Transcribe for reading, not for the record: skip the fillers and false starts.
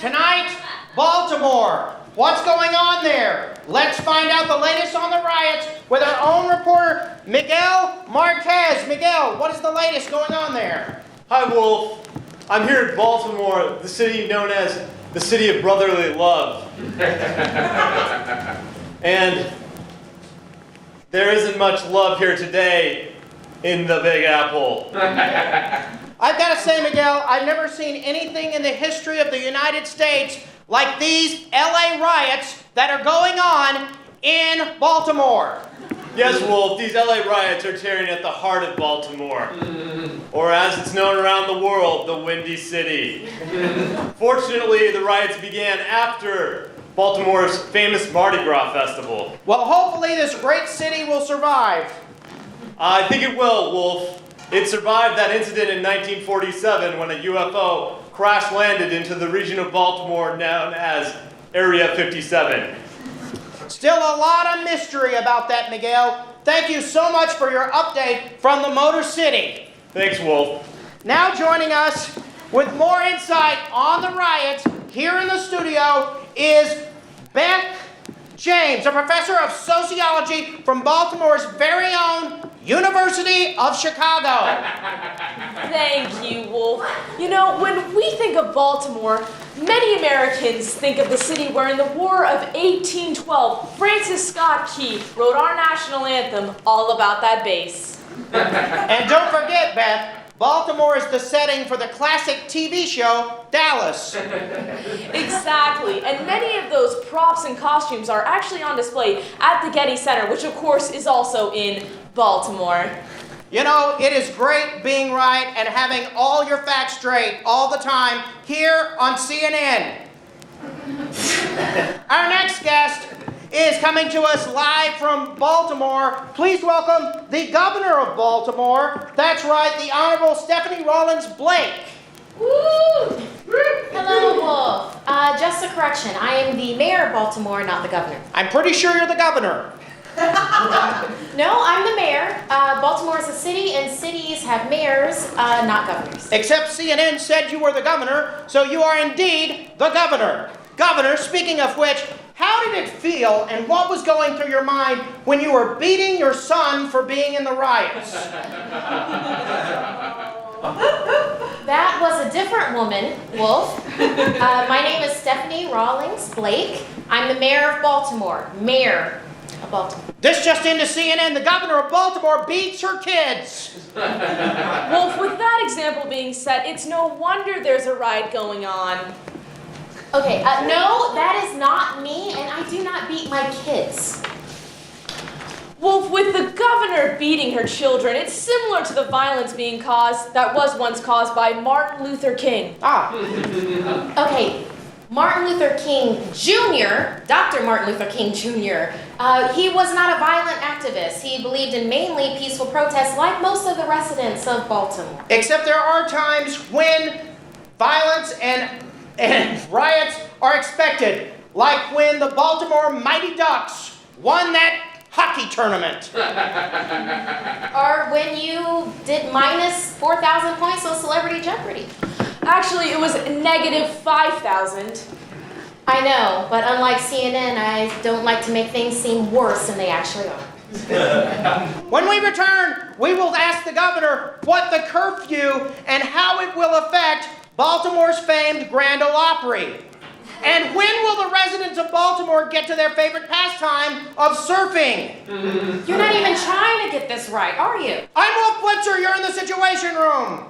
Tonight, Baltimore. What's going on there? Let's find out the latest on the riots with our own reporter, Miguel Marquez. Miguel, what is the latest going on there? Hi, Wolf. I'm here in Baltimore, the city known as the city of brotherly love. And there isn't much love here today in the Big Apple. I've got to say, Miguel, I've never seen anything in the history of the United States like these LA riots that are going on in Baltimore. Yes, Wolf, these LA riots are tearing at the heart of Baltimore. Or as it's known around the world, the Windy City. Fortunately, the riots began after Baltimore's famous Mardi Gras festival. Well, hopefully this great city will survive. I think it will, Wolf. It survived that incident in 1947 when a UFO crash-landed into the region of Baltimore known as Area 57. Still a lot of mystery about that, Miguel. Thank you so much for your update from the Motor City. Thanks, Wolf. Now joining us with more insight on the riots here in the studio is Beth James, a professor of sociology from Baltimore's very own University of Chicago. Thank you, Wolf. You know, when we think of Baltimore, many Americans think of the city where in the War of 1812, Francis Scott Key wrote our national anthem all about that base. And don't forget, Beth, Baltimore is the setting for the classic TV show, Dallas. Exactly, and many of those props and costumes are actually on display at the Getty Center, which of course is also in Baltimore. You know, it is great being right and having all your facts straight all the time here on CNN. Our next guest is coming to us live from Baltimore. Please welcome the governor of Baltimore. That's right, the Honorable Stephanie Rawlings-Blake. Woo! Hello, Wolf. Just a correction. I am the mayor of Baltimore, not the governor. I'm pretty sure you're the governor. No, I'm the mayor. Baltimore is a city, and cities have mayors, not governors. Except CNN said you were the governor, so you are indeed the governor. Governor, speaking of which, how did it feel and what was going through your mind when you were beating your son for being in the riots? That was a different woman, Wolf. My name is Stephanie Rawlings-Blake. I'm the mayor of Baltimore. Mayor of Baltimore. This just into CNN, the governor of Baltimore beats her kids. Wolf, with that example being set, it's no wonder there's a riot going on. Okay, no, that is not me, and I do not beat my kids. Wolf, with the governor beating her children, it's similar to the violence that was once caused by Martin Luther King. Okay, Martin Luther King Jr., Dr. Martin Luther King Jr., he was not a violent activist. He believed in mainly peaceful protests like most of the residents of Baltimore. Except there are times when violence and riots are expected, like when the Baltimore Mighty Ducks won that hockey tournament. Or when you did minus 4,000 points on Celebrity Jeopardy. Actually, it was negative 5,000. I know, but unlike CNN, I don't like to make things seem worse than they actually are. When we return, we will ask the governor what the curfew and how it will affect Baltimore's famed Grand Ole Opry. And when will the residents of Baltimore get to their favorite pastime of surfing? You're not even trying to get this right, are you? I'm Wolf Blitzer, you're in the Situation Room.